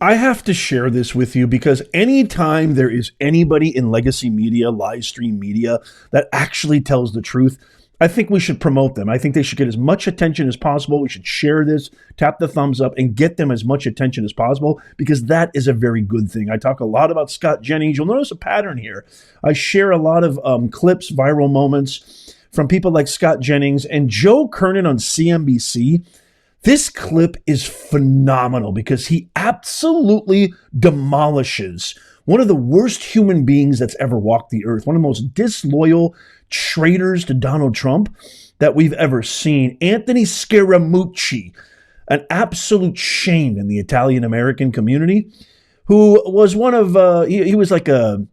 I have to share this with you because anytime there is anybody in legacy media, live stream media, that actually tells the truth, I think we should promote them. I think they should get as much attention as possible. We should share this, tap the thumbs up, and get them as much attention as possible because that is a very good thing. I talk a lot about Scott Jennings. You'll notice a pattern here. I share a lot of clips, viral moments from people like Scott Jennings and Joe Kernen on CNBC. This clip is phenomenal because he absolutely demolishes one of the worst human beings that's ever walked the earth, one of the most disloyal traitors to Donald Trump that we've ever seen, Anthony Scaramucci, an absolute shame in the Italian-American community, who was one of, he was like a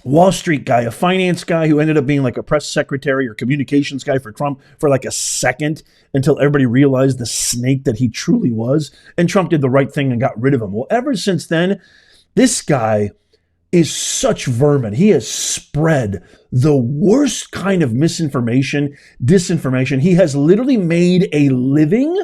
Wall Street guy, a finance guy who ended up being like a press secretary or communications guy for Trump for like a second until everybody realized the snake that he truly was. And Trump did the right thing and got rid of him. Well, ever since then, this guy is such vermin. He has spread the worst kind of misinformation, disinformation. He has literally made a living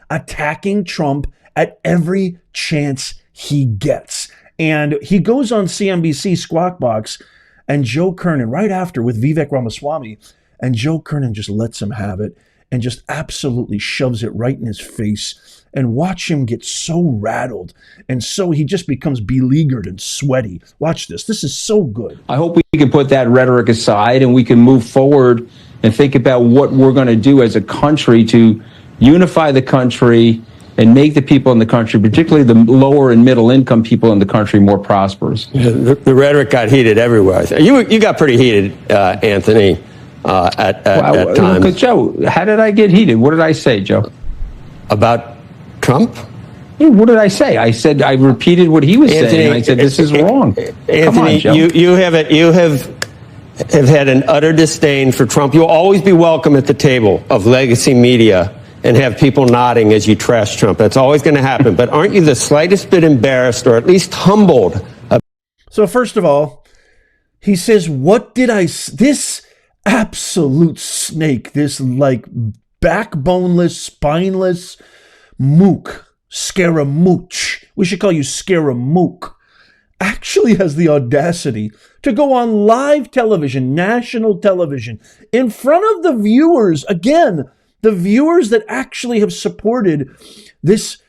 attacking Trump at every chance he gets. And he goes on CNBC Squawk Box and Joe Kernen right after with Vivek Ramaswamy, and Joe Kernen just lets him have it and just absolutely shoves it right in his face. And watch him get so rattled. And so he just becomes beleaguered and sweaty. Watch this. This is so good. I hope we can put that rhetoric aside and we can move forward and think about what we're going to do as a country to unify the country and make the people in the country, particularly the lower and middle income people in the country, more prosperous. Yeah, the rhetoric got heated everywhere. You got pretty heated, Anthony, at times. Joe, how did I get heated? What did I say, Joe? About Trump? Yeah, what did I say? I said I repeated what he was saying. I said this is wrong. Anthony, come on, Joe. You have had an utter disdain for Trump. You'll always be welcome at the table of legacy media and have people nodding as you trash Trump. That's always going to happen. But aren't you the slightest bit embarrassed or at least humbled? So first of all, he says, what did I... This absolute snake, this like backboneless, spineless mook, Scaramucci, we should call you Scaramook, actually has the audacity to go on live television, national television, in front of the viewers, again, the viewers that actually have supported this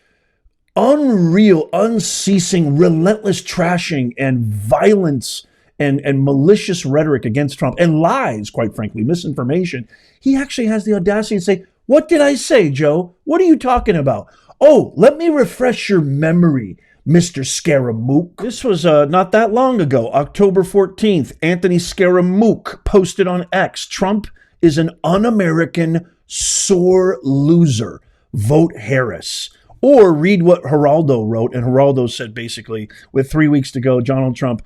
unreal, unceasing, relentless trashing and violence and malicious rhetoric against Trump and lies, quite frankly, misinformation. He actually has the audacity to say, what did I say, Joe? What are you talking about? Oh, let me refresh your memory, Mr. Scaramook. This was not that long ago, October 14th. Anthony Scaramook posted on X, Trump is an un-American sore loser. Vote Harris. Or read what Geraldo wrote. And Geraldo said basically, with 3 weeks to go, Donald Trump,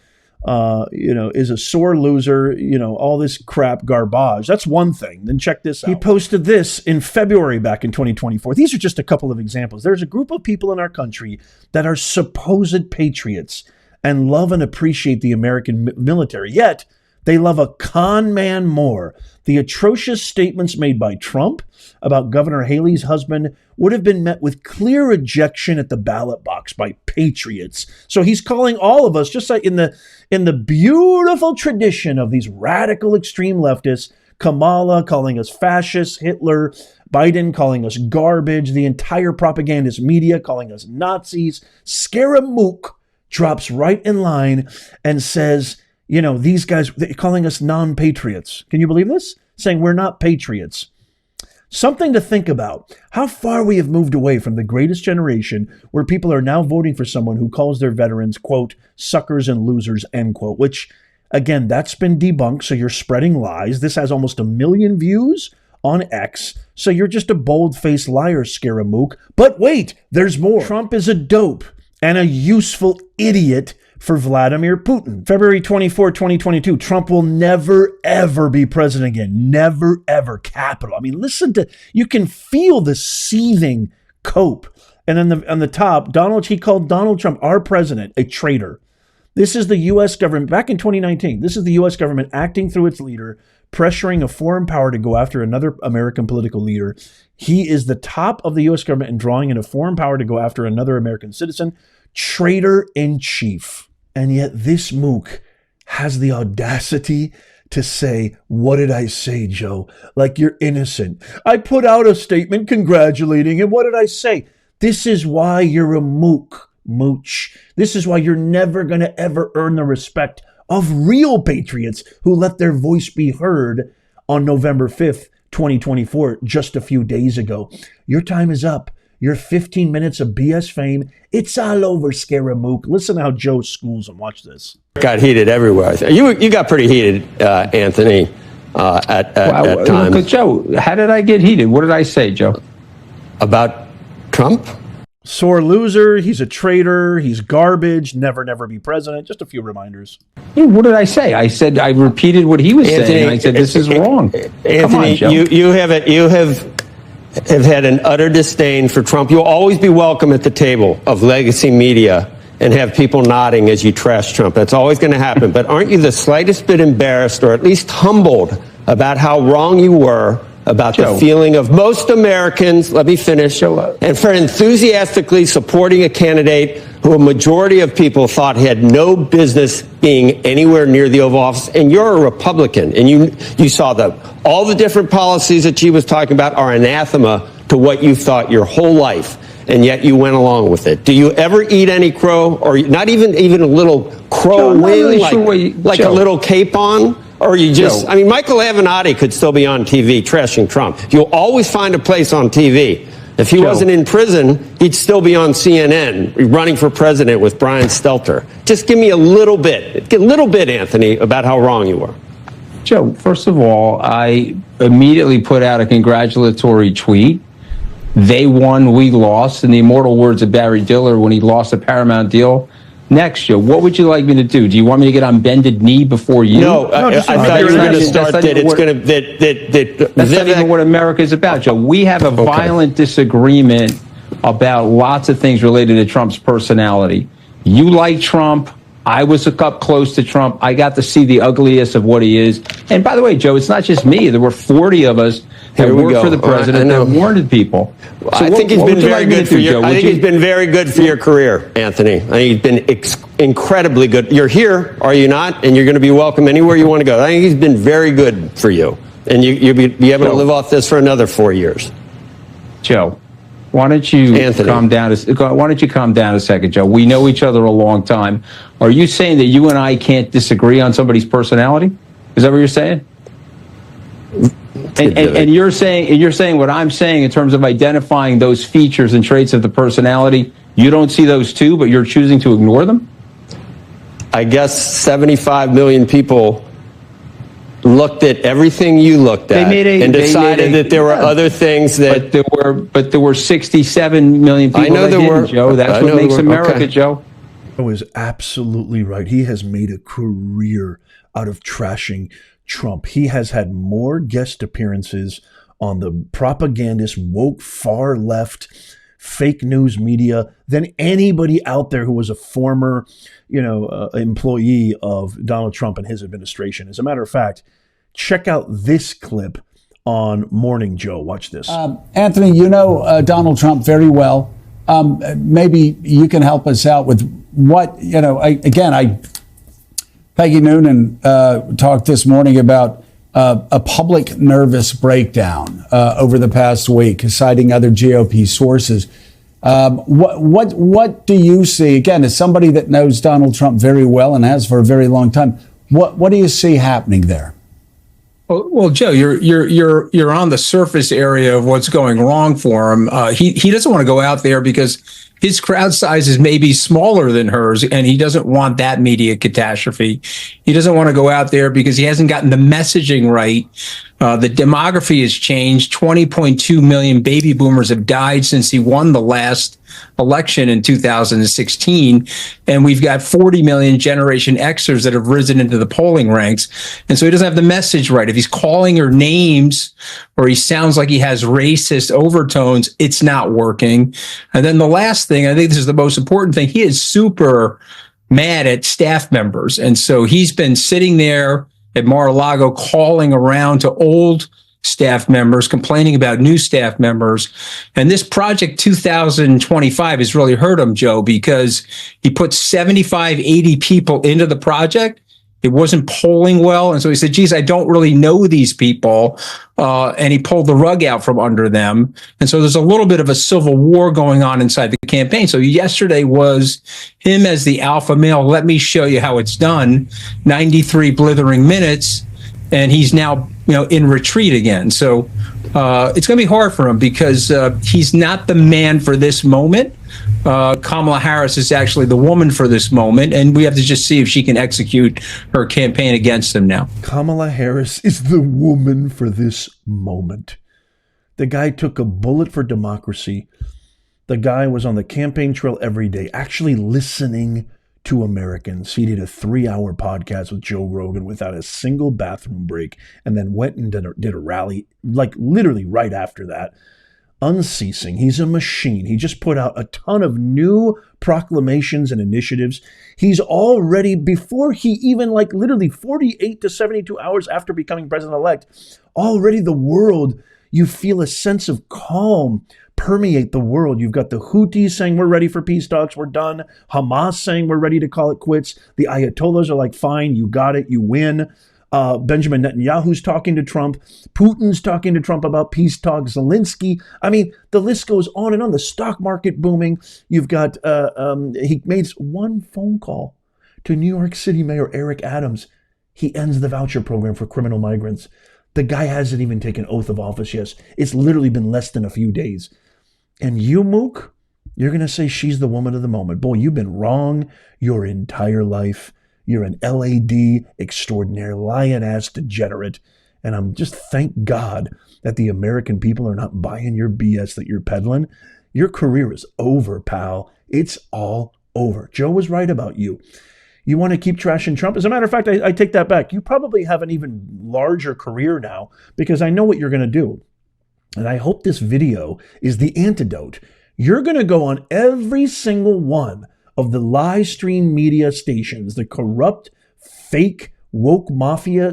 is a sore loser, all this crap garbage. That's one thing. Then check this out. He posted this in February back in 2024. These are just a couple of examples. There's a group of people in our country that are supposed patriots and love and appreciate the American military. Yet, they love a con man more. The atrocious statements made by Trump about Governor Haley's husband would have been met with clear rejection at the ballot box by patriots. So he's calling all of us, just like in the beautiful tradition of these radical extreme leftists, Kamala calling us fascists, Hitler, Biden calling us garbage, the entire propagandist media calling us Nazis. Scaramook drops right in line and says, these guys, they're calling us non-patriots. Can you believe this? Saying we're not patriots. Something to think about. How far we have moved away from the greatest generation where people are now voting for someone who calls their veterans, quote, suckers and losers, end quote, which, again, that's been debunked. So you're spreading lies. This has almost 1 million views on X. So you're just a bold-faced liar, Scaramook. But wait, there's more. Trump is a dope and a useful idiot for Vladimir Putin. February 24, 2022, Trump will never, ever be president again. Never, ever. Capital. I mean, listen to, you can feel the seething cope. And then on the top, he called Donald Trump, our president, a traitor. This is the U.S. government, back in 2019, this is the U.S. government acting through its leader, pressuring a foreign power to go after another American political leader. He is the top of the U.S. government and drawing in a foreign power to go after another American citizen. traitor in chief. And yet this mook has the audacity to say, what did I say, Joe? Like you're innocent. I put out a statement congratulating him. What did I say? This is why you're a mook, mooch. This is why you're never going to ever earn the respect of real patriots who let their voice be heard on November 5th, 2024, just a few days ago. Your time is up. Your 15 minutes of BS fame, it's all over, Scaramucci. Listen how Joe schools him. Watch this. Got heated everywhere. You got pretty heated, Anthony, at times. Look, Joe, how did I get heated? What did I say, Joe? About Trump? Sore loser. He's a traitor. He's garbage. Never be president. Just a few reminders. Yeah, what did I say? I said I repeated what he was saying. I said this is wrong. Anthony, come on, Joe. you have had an utter disdain for Trump. You'll always be welcome at the table of legacy media and have people nodding as you trash Trump. That's always going to happen. But aren't you the slightest bit embarrassed or at least humbled about how wrong you were about Joe, the feeling of most Americans, let me finish, and for enthusiastically supporting a candidate who a majority of people thought had no business being anywhere near the Oval Office? And you're a Republican, and you saw that all the different policies that she was talking about are anathema to what you thought your whole life, and yet you went along with it. Do you ever eat any crow, or not even a little crow Joe, wing, really like Joe, a little cape-on? Or you just, Joe, I mean, Michael Avenatti could still be on TV trashing Trump. You'll always find a place on TV. If he wasn't in prison, he'd still be on CNN running for president with Brian Stelter. Just give me a little bit, Anthony, about how wrong you were. Joe, first of all, I immediately put out a congratulatory tweet. They won, we lost. In the immortal words of Barry Diller when he lost a Paramount deal. Next, Joe, what would you like me to do? Do you want me to get on bended knee before you? No, I thought you were going to start that it's going to... That's not even what America is about, Joe. We have a violent disagreement about lots of things related to Trump's personality. You like Trump. I was up close to Trump. I got to see the ugliest of what he is. And by the way, Joe, it's not just me. There were 40 of us that worked for the president that warned people. So I think he's been very good for your. I think he's been very good for your career, Anthony. I think he's been incredibly good. You're here, are you not? And you're going to be welcome anywhere you want to go. I think he's been very good for you, and you'll be able to live off this for another 4 years. Joe, why don't you calm down? Why don't you calm down a second, Joe? We know each other a long time. Are you saying that you and I can't disagree on somebody's personality? Is that what you're saying? And you're saying what I'm saying in terms of identifying those features and traits of the personality. You don't see those too, but you're choosing to ignore them? I guess 75 million people looked at everything you looked at and decided that there were other things that... But there were 67 million people that didn't, Joe. That's what makes America, Joe. Joe is absolutely right. He has made a career out of trashing Trump. He has had more guest appearances on the propagandist, woke, far left, fake news media than anybody out there who was a former, employee of Donald Trump and his administration. As a matter of fact, check out this clip on Morning Joe. Watch this. Anthony, you know Donald Trump very well. Maybe you can help us out with what, Peggy Noonan talked this morning about a public nervous breakdown over the past week, citing other GOP sources. What do you see, again, as somebody that knows Donald Trump very well and has for a very long time, what do you see happening there? Well, Joe, you're on the surface area of what's going wrong for him. He doesn't want to go out there because his crowd size is maybe smaller than hers, and he doesn't want that media catastrophe. He doesn't want to go out there because he hasn't gotten the messaging right. The demography has changed. 20.2 million baby boomers have died since he won the last election in 2016. And we've got 40 million Generation Xers that have risen into the polling ranks. And so he doesn't have the message right. If he's calling her names or he sounds like he has racist overtones, it's not working. And then the last thing, I think this is the most important thing, he is super mad at staff members. And so he's been sitting there at Mar-a-Lago calling around to old staff members, complaining about new staff members. And this Project 2025 has really hurt him, Joe, because he put 75, 80 people into the project. It wasn't polling well. And so he said, geez, I don't really know these people. And he pulled the rug out from under them. And so there's a little bit of a civil war going on inside the campaign. So yesterday was him as the alpha male. Let me show you how it's done. 93 blithering minutes. And he's now, in retreat again. So it's going to be hard for him because he's not the man for this moment. Kamala Harris is actually the woman for this moment, and we have to just see if she can execute her campaign against him now. Kamala Harris is the woman for this moment. The guy took a bullet for democracy. The guy was on the campaign trail every day, actually listening to Americans. He did a 3-hour podcast with Joe Rogan without a single bathroom break, and then went and did a rally, like literally right after that. Unceasing. He's a machine. He just put out a ton of new proclamations and initiatives. He's already, before he even literally 48 to 72 hours after becoming president-elect, already the world, you feel a sense of calm permeate the world. You've got the Houthis saying we're ready for peace talks, we're done. Hamas saying we're ready to call it quits. The Ayatollahs are like, fine, you got it, you win. Benjamin Netanyahu's talking to Trump. Putin's talking to Trump about peace talks. Zelensky. I mean, the list goes on and on. The stock market booming. You've got, he made one phone call to New York City Mayor Eric Adams. He ends the voucher program for criminal migrants. The guy hasn't even taken oath of office yet. It's literally been less than a few days. And you, Mook, you're going to say she's the woman of the moment. Boy, you've been wrong your entire life. You're an LAD extraordinaire, lion-ass degenerate. And I'm just thank God that the American people are not buying your BS that you're peddling. Your career is over, pal. It's all over. Joe was right about you. You want to keep trashing Trump? As a matter of fact, I take that back. You probably have an even larger career now because I know what you're going to do. And I hope this video is the antidote. You're going to go on every single one of the live stream media stations, the corrupt, fake, woke mafia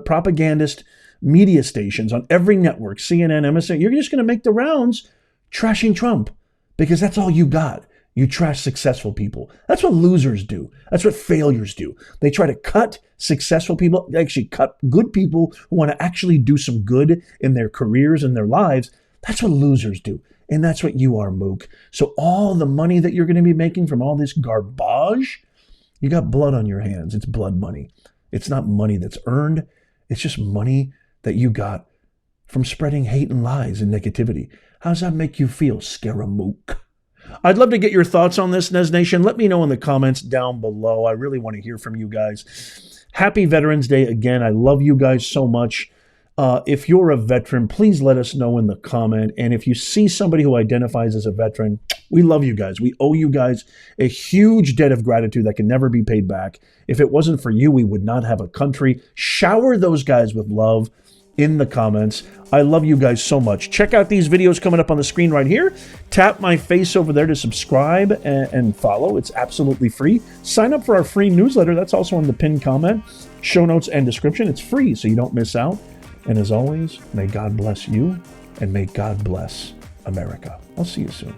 propagandist media stations on every network, CNN, MSN. You're just going to make the rounds trashing Trump because that's all you got. You trash successful people. That's what losers do. That's what failures do. They try to cut successful people, they actually cut good people who want to actually do some good in their careers and their lives. That's what losers do. And that's what you are, Mook. So all the money that you're going to be making from all this garbage, you got blood on your hands. It's blood money. It's not money that's earned. It's just money that you got from spreading hate and lies and negativity. How does that make you feel, Scaramucci? I'd love to get your thoughts on this, Nez Nation. Let me know in the comments down below. I really want to hear from you guys. Happy Veterans Day again. I love you guys so much. If you're a veteran, please let us know in the comment. And if you see somebody who identifies as a veteran, we love you guys. We owe you guys a huge debt of gratitude that can never be paid back. If it wasn't for you, we would not have a country. Shower those guys with love in the comments. I love you guys so much. Check out these videos coming up on the screen right here. Tap my face over there to subscribe and follow. It's absolutely free. Sign up for our free newsletter. That's also in the pinned comment, show notes, and description. It's free, so you don't miss out. And as always, may God bless you, and may God bless America. I'll see you soon.